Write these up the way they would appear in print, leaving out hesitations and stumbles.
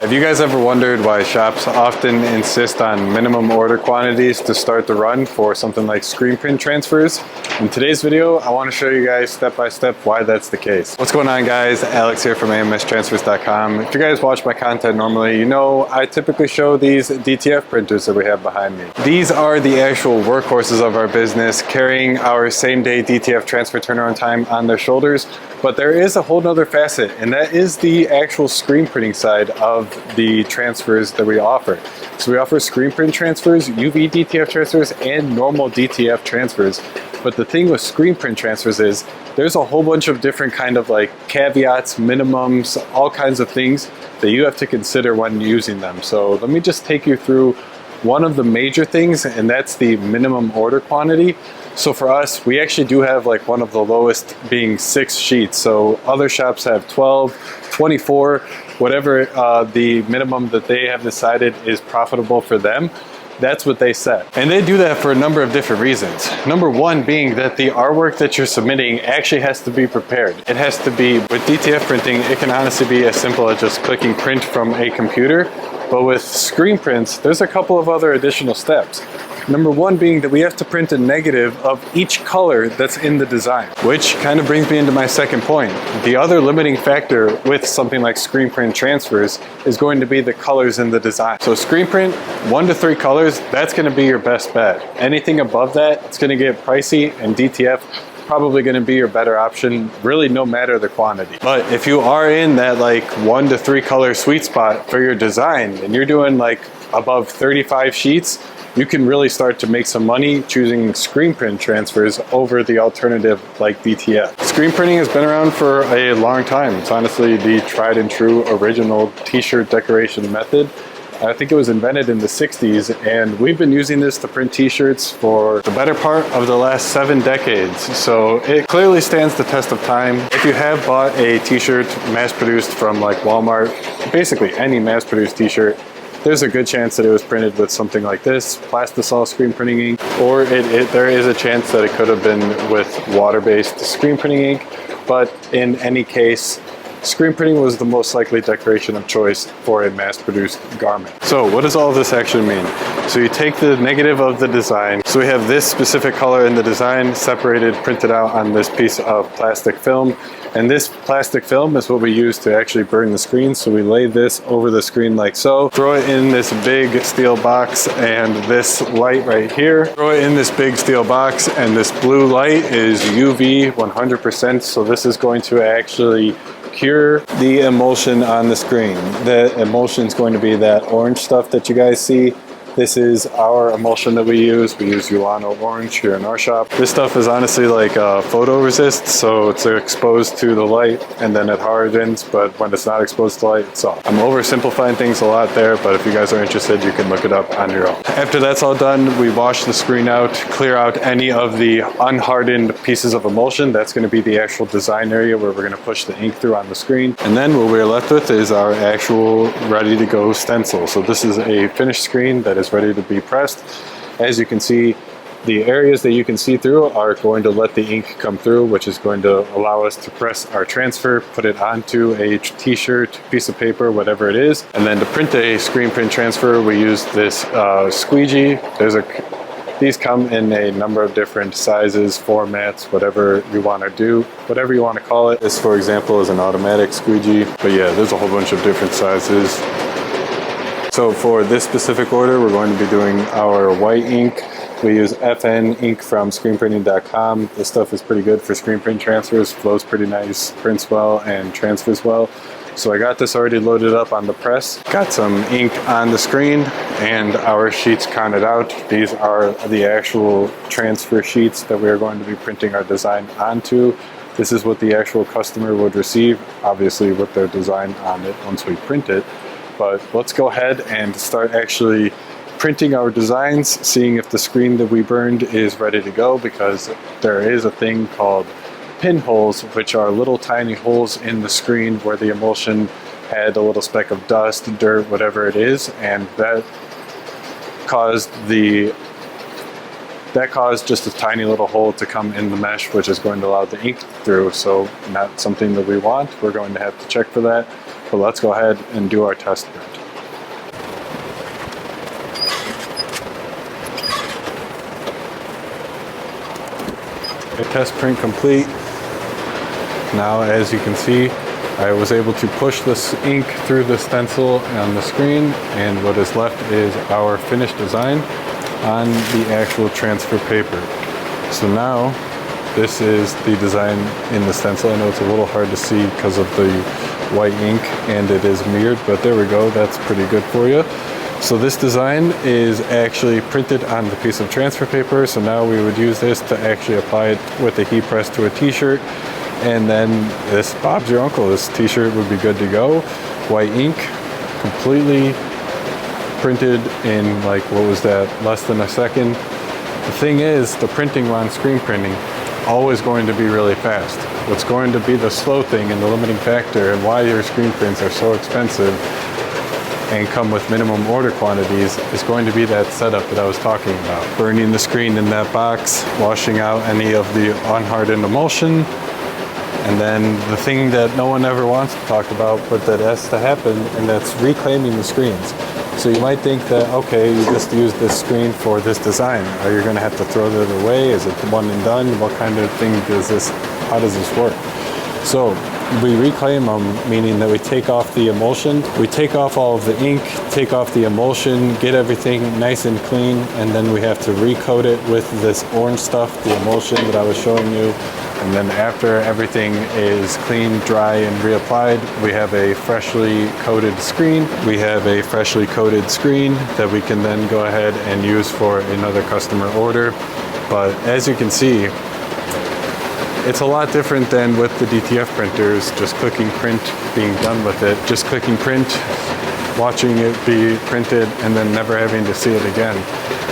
Have you guys ever wondered why shops often insist on minimum order quantities to start the run for something like screen print transfers? In today's video, I want to show you guys step by step why that's the case. What's going on, guys? Alex here from AMS Transfers.com. If you guys watch my content normally, you know I typically show these DTF printers that we have behind me. These are the actual workhorses of our business, carrying our same-day DTF transfer turnaround time on their shoulders. But there is a whole nother facet, and that is the actual screen printing side of the transfers that we offer. So we offer screen print transfers, UV DTF transfers, and normal DTF transfers. But the thing with screen print transfers is there's a whole bunch of different kind of like caveats, minimums, all kinds of things that you have to consider when using them. So let me just take you through one of the major things, and that's the minimum order quantity. So for us, we actually do have like one of the lowest being 6 sheets. So other shops have 12, 24, whatever the minimum that they have decided is profitable for them. That's what they set. And they do that for a number of different reasons. Number one being that the artwork that you're submitting actually has to be prepared. It has to be, with DTF printing, it can honestly be as simple as just clicking print from a computer. But with screen prints, there's a couple of other additional steps. Number one being that we have to print a negative of each color that's in the design, which kind of brings me into my second point. The other limiting factor with something like screen print transfers is going to be the colors in the design. So screen print, 1 to 3 colors, that's going to be your best bet. Anything above that, it's going to get pricey, and DTF probably going to be your better option, really no matter the quantity. But if you are in that like 1 to 3 color sweet spot for your design and you're doing like above 35 sheets, you can really start to make some money choosing screen print transfers over the alternative like DTF. Screen printing has been around for a long time. It's honestly the tried and true original t-shirt decoration method. I think it was invented in the 60s, and we've been using this to print t-shirts for the better part of the last 7 decades. So it clearly stands the test of time. If you have bought a t-shirt mass-produced from like Walmart, basically any mass-produced t-shirt, there's a good chance that it was printed with something like this, plastisol screen printing ink, or there is a chance that it could have been with water-based screen printing ink. But in any case, screen printing was the most likely decoration of choice for a mass-produced garment. So what does all of this actually mean? So you take the negative of the design. So we have this specific color in the design separated, printed out on this piece of plastic film. And this plastic film is what we use to actually burn the screen. So we lay this over the screen like so, throw it in this big steel box, and this light right here, throw it in this big steel box, and this blue light is UV 100%. So this is going to actually cure the emulsion on the screen. The emulsion is going to be that orange stuff that you guys see. This is our emulsion that we use. We use Ulano Orange here in our shop. This stuff is honestly like photo resist, so it's exposed to the light and then it hardens, but when it's not exposed to light, it's off. I'm oversimplifying things a lot there, but if you guys are interested, you can look it up on your own. After that's all done, we wash the screen out, clear out any of the unhardened pieces of emulsion. That's going to be the actual design area where we're going to push the ink through on the screen. And then what we're left with is our actual ready to go stencil. So this is a finished screen that is ready to be pressed. As you can see, the areas that you can see through are going to let the ink come through, which is going to allow us to press our transfer, put it onto a t-shirt, piece of paper, whatever it is. And then to print a screen print transfer, we use this squeegee. These come in a number of different sizes, formats, whatever you want to do, whatever you want to call it. This, for example, is an automatic squeegee, but yeah, there's a whole bunch of different sizes. So for this specific order, we're going to be doing our white ink. We use FN ink from screenprinting.com. This stuff is pretty good for screen print transfers, flows pretty nice, prints well, and transfers well. So I got this already loaded up on the press, got some ink on the screen, and our sheets counted out. These are the actual transfer sheets that we are going to be printing our design onto. This is what the actual customer would receive, obviously with their design on it once we print it. But let's go ahead and start actually printing our designs, seeing if the screen that we burned is ready to go, because there is a thing called pinholes, which are little tiny holes in the screen where the emulsion had a little speck of dust, dirt, whatever it is, and that caused just a tiny little hole to come in the mesh, which is going to allow the ink through. So not something that we want. We're going to have to check for that. but let's go ahead and do our test print. Okay, test print complete. Now, as you can see, I was able to push this ink through the stencil on the screen, and what is left is our finished design on the actual transfer paper. So now, this is the design in the stencil. I know it's a little hard to see because of the white ink and it is mirrored, but there we go, that's pretty good for you. So this design is actually printed on the piece of transfer paper, so now we would use this to actually apply it with a heat press to a t-shirt, and then this Bob's your uncle. This t-shirt would be good to go. White ink, completely printed in like, what was that, less than a second. The thing is, the printing on screen printing, always going to be really fast. What's going to be the slow thing and the limiting factor and why your screen prints are so expensive and come with minimum order quantities is going to be that setup that I was talking about. Burning the screen in that box, washing out any of the unhardened emulsion, and then the thing that no one ever wants to talk about, but that has to happen, and that's reclaiming the screens. So you might think that, okay, you just use this screen for this design. Are you gonna have to throw that away? Is it one and done? What kind of thing does this, how does this work? So we reclaim them, meaning that we take off the emulsion, we take off all of the ink, take off the emulsion, get everything nice and clean, and then we have to recoat it with this orange stuff, the emulsion that I was showing you. And then after everything is clean, dry, and reapplied, we have a freshly coated screen. We have a freshly coated screen that we can then go ahead and use for another customer order. But as you can see, it's a lot different than with the DTF printers, just clicking print, being done with it, just clicking print, watching it be printed, and then never having to see it again.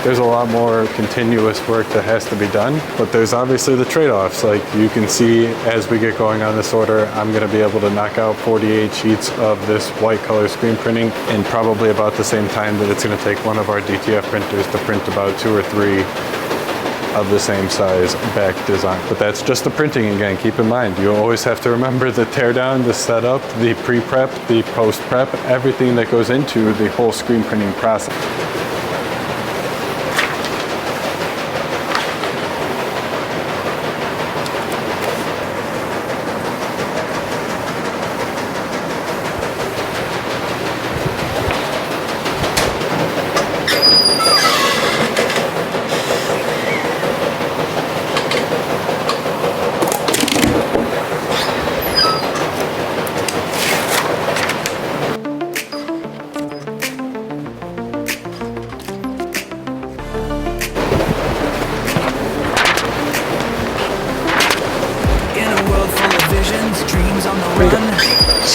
There's a lot more continuous work that has to be done, but there's obviously the trade-offs. Like you can see as we get going on this order, I'm gonna be able to knock out 48 sheets of this white color screen printing in probably about the same time that it's gonna take one of our DTF printers to print about 2 or 3 of the same size back design. But that's just the printing again. Keep in mind, you always have to remember the teardown, the setup, the pre-prep, the post-prep, everything that goes into the whole screen printing process.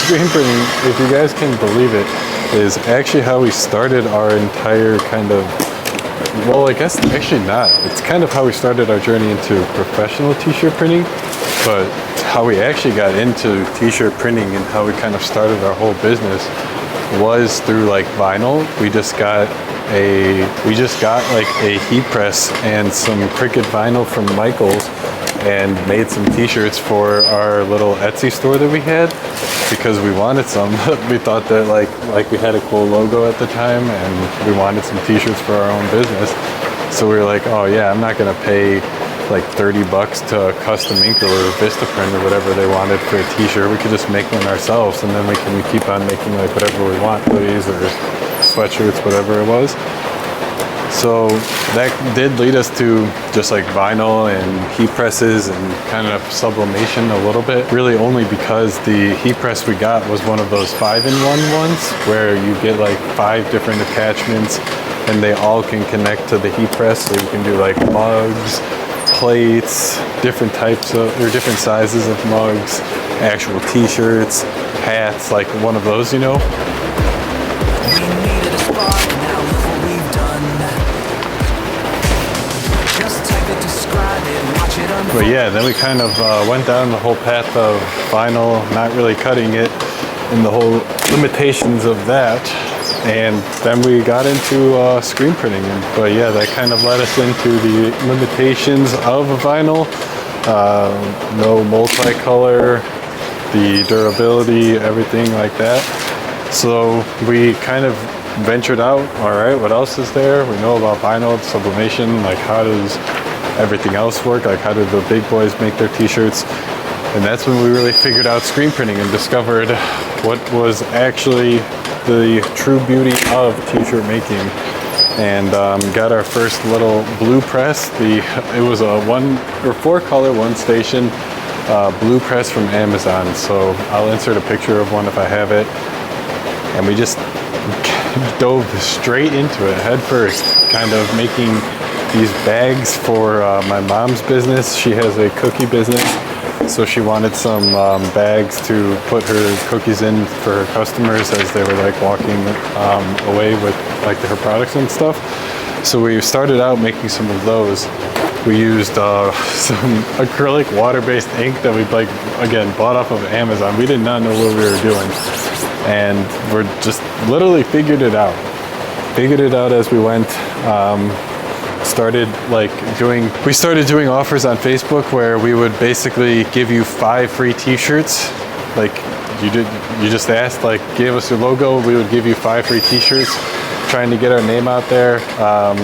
Screen printing, if you guys can believe it, is actually how we started our entire kind of, well, I guess actually not. It's kind of how we started our journey into professional t-shirt printing, but how we actually got into t-shirt printing and how we kind of started our whole business was through like vinyl. We just got like a heat press and some Cricut vinyl from Michael's and made some t-shirts for our little Etsy store that we had because we wanted some. We thought that like we had a cool logo at the time and we wanted some t-shirts for our own business. So we were like, oh yeah, I'm not gonna pay like 30 bucks to a custom ink or Vistaprint or whatever they wanted for a t-shirt. We could just make one ourselves and then we can keep on making like whatever we want, hoodies or sweatshirts, whatever it was. So that did lead us to just like vinyl and heat presses and kind of sublimation a little bit. Really only because the heat press we got was one of those 5-in-1 ones where you get like 5 different attachments and they all can connect to the heat press. So you can do like mugs, plates, different types of, or different sizes of mugs, actual t-shirts, hats, like one of those, you know. But yeah, then we kind of went down the whole path of vinyl, not really cutting it, and the whole limitations of that. And then we got into screen printing. But yeah, that kind of led us into the limitations of vinyl. No multicolor, the durability, everything like that. So we kind of ventured out. All right, what else is there? We know about vinyl sublimation, like how does everything else work? Like how do the big boys make their t-shirts? And that's when we really figured out screen printing and discovered what was actually the true beauty of t-shirt making. And got our first little blue press. It was a 4-color, 1-station blue press from Amazon. So I'll insert a picture of one if I have it. And we just dove straight into it head first, kind of making these bags for my mom's business. She has a cookie business, so she wanted some bags to put her cookies in for her customers as they were like walking away with like her products and stuff. So we started out making some of those. We used some acrylic water-based ink that we like again bought off of Amazon. We did not know what we were doing, and we're just literally figured it out as we went. We started doing offers on Facebook where we would basically give you 5 free t-shirts. Like you just asked, like give us your logo, we would give you 5 free t-shirts, trying to get our name out there,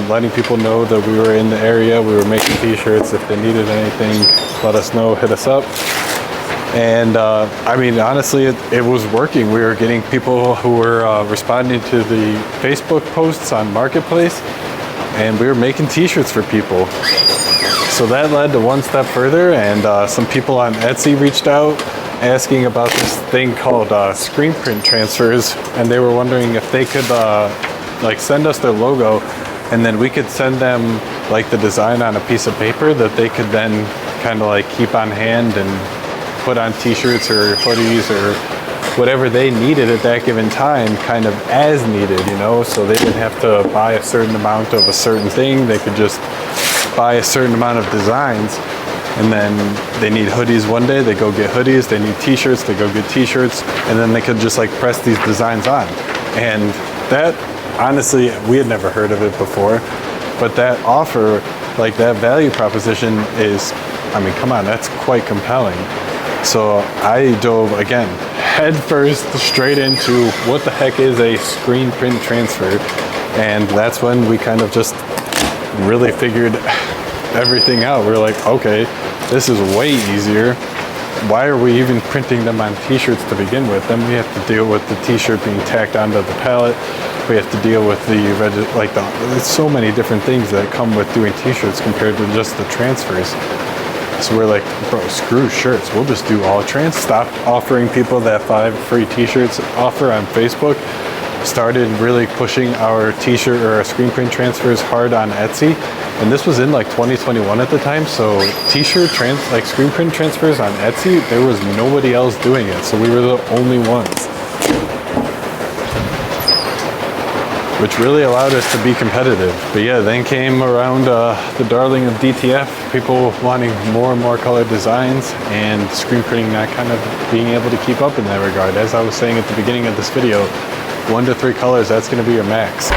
letting people know that we were in the area, we were making t-shirts. If they needed anything, let us know, hit us up. And I mean, honestly, it was working. We were getting people who were responding to the Facebook posts on Marketplace, and we were making t-shirts for people. So that led to one step further, and some people on Etsy reached out asking about this thing called screen print transfers, and they were wondering if they could like send us their logo, and then we could send them like the design on a piece of paper that they could then kind of like keep on hand and put on t-shirts or hoodies or whatever they needed at that given time, kind of as needed, you know, so they didn't have to buy a certain amount of a certain thing. They could just buy a certain amount of designs, and then they need hoodies one day, they go get hoodies. They need t-shirts, they go get t-shirts, and then they could just like press these designs on. And that, honestly, we had never heard of it before, but that offer, like that value proposition is, I mean, come on, that's quite compelling. So I dove again head first straight into what the heck is a screen print transfer, and that's when we kind of just really figured everything out. We're like, okay, this is way easier. Why are we even printing them on t-shirts to begin with? Then we have to deal with the t-shirt being tacked onto the pallet. We have to deal with there's so many different things that come with doing t-shirts compared to just the transfers. So we're like, bro, screw shirts. We'll just do all trans. Stop offering people that 5 free t-shirts offer on Facebook. Started really pushing our t-shirt or our screen print transfers hard on Etsy. And this was in like 2021 at the time. So t-shirt like screen print transfers on Etsy, there was nobody else doing it. So we were the only ones, which really allowed us to be competitive. But yeah, then came around the darling of DTF, people wanting more and more color designs, and screen printing not kind of being able to keep up in that regard. As I was saying at the beginning of this video, 1 to 3 colors, that's gonna be your max.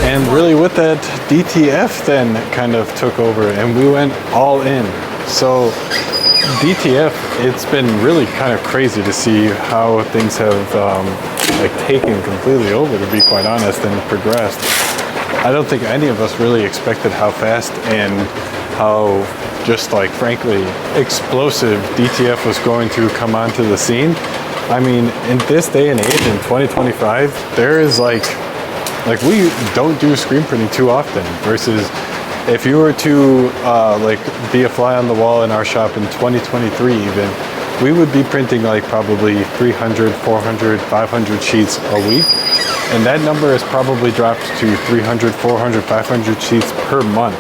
And really with that, DTF then kind of took over and we went all in. So DTF, it's been really kind of crazy to see how things have like taken completely over, to be quite honest, and progressed. I don't think any of us really expected how fast and how just like frankly explosive DTF was going to come onto the scene. I mean, in this day and age in 2025, there is like we don't do screen printing too often, versus if you were to like be a fly on the wall in our shop in 2023 even, we would be printing like probably 300, 400, 500 sheets a week. And that number has probably dropped to 300, 400, 500 sheets per month,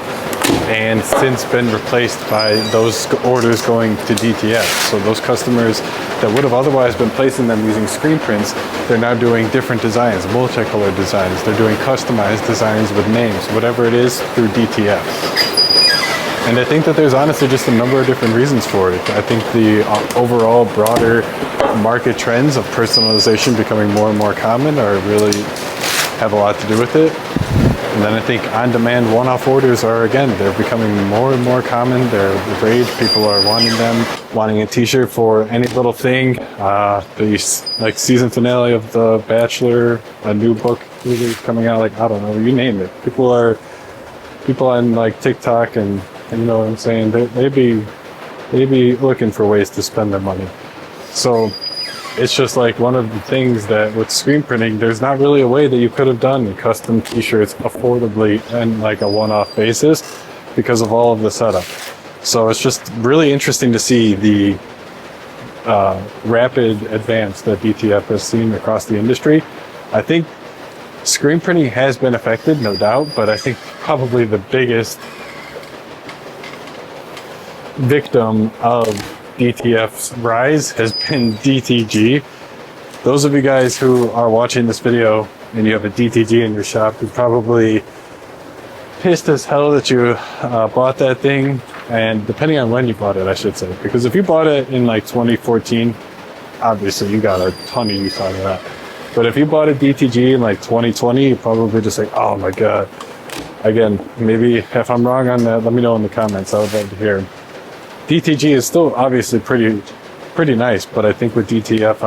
and since been replaced by those orders going to DTF. So those customers that would have otherwise been placing them using screen prints, they're now doing different designs, multicolored designs. They're doing customized designs with names, whatever it is, through DTF. And I think that there's honestly just a number of different reasons for it. I think the overall broader market trends of personalization becoming more and more common are really have a lot to do with it. And then I think on-demand one-off orders are, again, they're becoming more and more common. They're the rage. People are wanting them, wanting a t-shirt for any little thing. The like season finale of The Bachelor, a new book is coming out, like, I don't know, you name it. People on like TikTok and you know what I'm saying, they be looking for ways to spend their money. So it's just like one of the things that with screen printing, there's not really a way that you could have done custom t-shirts affordably and like a one-off basis because of all of the setup. So it's just really interesting to see the rapid advance that DTF has seen across the industry. I think screen printing has been affected, no doubt, but I think probably the biggest victim of DTF's rise has been DTG. Those of you guys who are watching this video and you have a DTG in your shop, you're probably pissed as hell that you bought that thing, and depending on when you bought it, I should say, because if you bought it in like 2014, obviously you got a ton of use out of that. But if you bought a DTG in like 2020, you're probably just like, oh my god. Again, maybe if I'm wrong on that, let me know in the comments. I would love to hear. DTG is still obviously pretty nice, but I think with DTF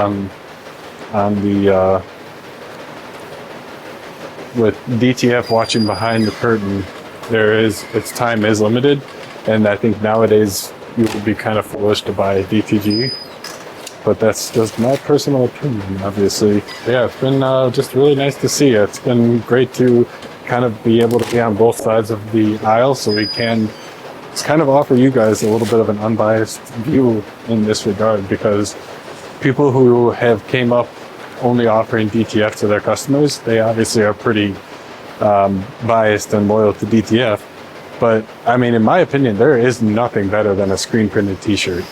with DTF watching behind the curtain, its time is limited, and I think nowadays you would be kind of foolish to buy a DTG. But that's just my personal opinion, obviously. Yeah, it's been just really nice to see. It's been great to kind of be able to be on both sides of the aisle, so we can kind of offer you guys a little bit of an unbiased view in this regard, because people who have came up only offering DTF to their customers, they obviously are pretty biased and loyal to DTF. But I mean, in my opinion, there is nothing better than a screen printed t-shirt,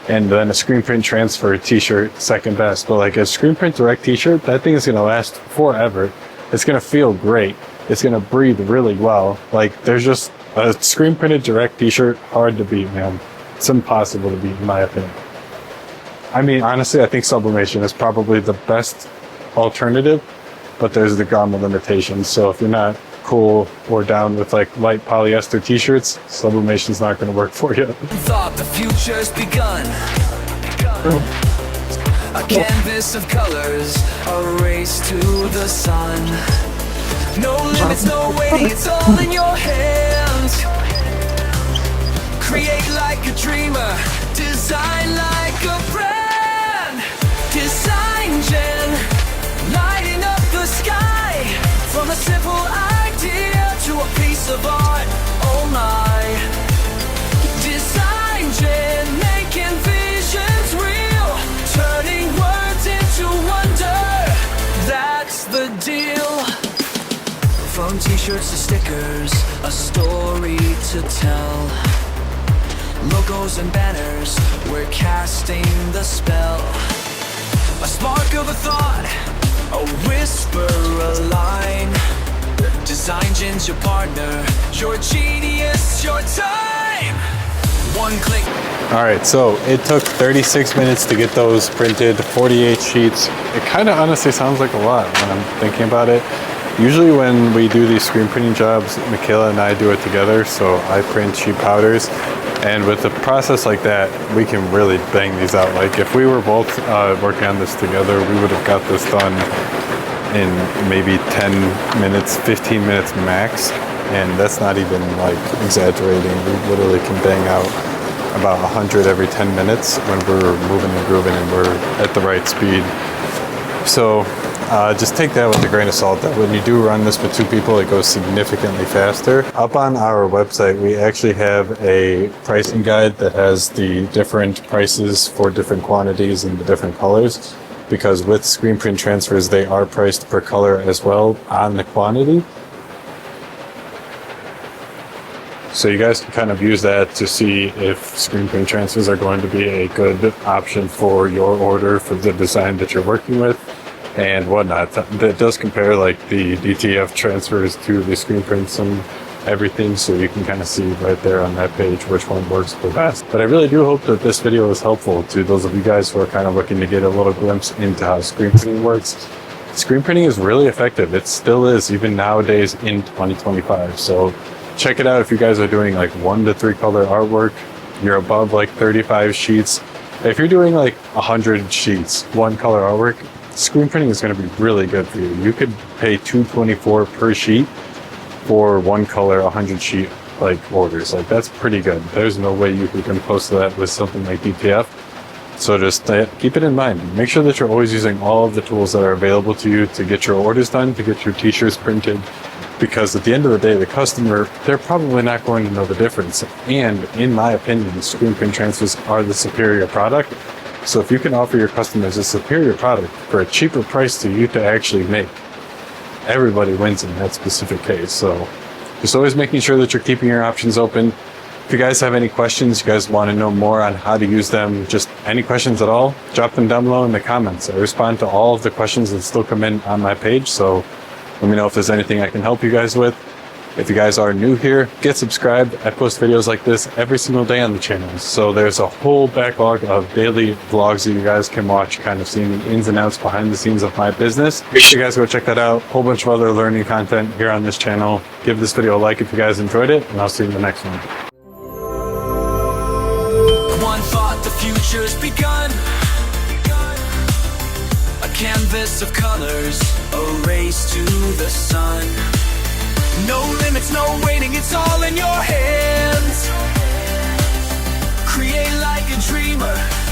and then a screen print transfer t-shirt second best. But like a screen print direct t-shirt, that thing is going to last forever. It's going to feel great. It's going to breathe really well. Like, there's just a screen printed direct t-shirt, hard to beat, man. It's impossible to beat, in my opinion. I mean, honestly, I think sublimation is probably the best alternative, but there's the garment limitations. So if you're not cool or down with like light polyester t-shirts, sublimation's not going to work for you. Thought the future's begun. A canvas of colors, a race to the sun. No limits, no waiting, it's all in your hands. Create like a dreamer, design like a brand. Design Gen, lighting up the sky. From a simple idea to a piece of art, oh my. Design Gen, making visions real, turning words into wonder, that's the deal. From t-shirts to stickers, a story to tell. Logos and banners, we're casting the spell. A spark of a thought, a whisper, a line. Design Gen's your partner, your genius, your time. One click. Alright, so it took 36 minutes to get those printed, 48 sheets. It kind of honestly sounds like a lot when I'm thinking about it. Usually when we do these screen printing jobs, Michaela and I do it together, so I print sheet powders. And with a process like that, we can really bang these out. Like if we were both working on this together, we would have got this done in maybe 10 minutes, 15 minutes max. And that's not even like exaggerating. We literally can bang out about 100 every 10 minutes when we're moving and grooving and we're at the right speed. So just take that with a grain of salt, that when you do run this with two people, it goes significantly faster. Up on our website, we actually have a pricing guide that has the different prices for different quantities and the different colors, because with screen print transfers, they are priced per color as well on the quantity. So you guys can kind of use that to see if screen print transfers are going to be a good option for your order, for the design that you're working with and whatnot. That does compare like the DTF transfers to the screen prints and everything, so you can kind of see right there on that page which one works the best. But I really do hope that this video is helpful to those of you guys who are kind of looking to get a little glimpse into how screen printing works. screen printing is really effective. It still is, even nowadays in 2025. So check it out if you guys are doing like 1 to 3 color artwork. You're above like 35 sheets. If you're doing like 100 sheets, 1 color artwork, screen printing is going to be really good for you. You could pay $224 per sheet for 1 color 100 sheet like orders. Like, that's pretty good. There's no way you can compose that with something like DTF. So just keep it in mind. Make sure that you're always using all of the tools that are available to you to get your orders done, to get your t-shirts printed, because at the end of the day, the customer, they're probably not going to know the difference. And in my opinion, screen print transfers are the superior product. So if you can offer your customers a superior product for a cheaper price to you to actually make, everybody wins in that specific case. So just always making sure that you're keeping your options open. If you guys have any questions, you guys want to know more on how to use them, just any questions at all, drop them down below in the comments. I respond to all of the questions that still come in on my page, so let me know if there's anything I can help you guys with. If you guys are new here, get subscribed. I post videos like this every single day on the channel. So there's a whole backlog of daily vlogs that you guys can watch, kind of seeing the ins and outs behind the scenes of my business. Make sure you guys go check that out. A whole bunch of other learning content here on this channel. Give this video a like if you guys enjoyed it, and I'll see you in the next one. One thought, the future's begun. A canvas of colors, a race to the sun. No limits, no waiting, it's all in your hands. Create like a dreamer.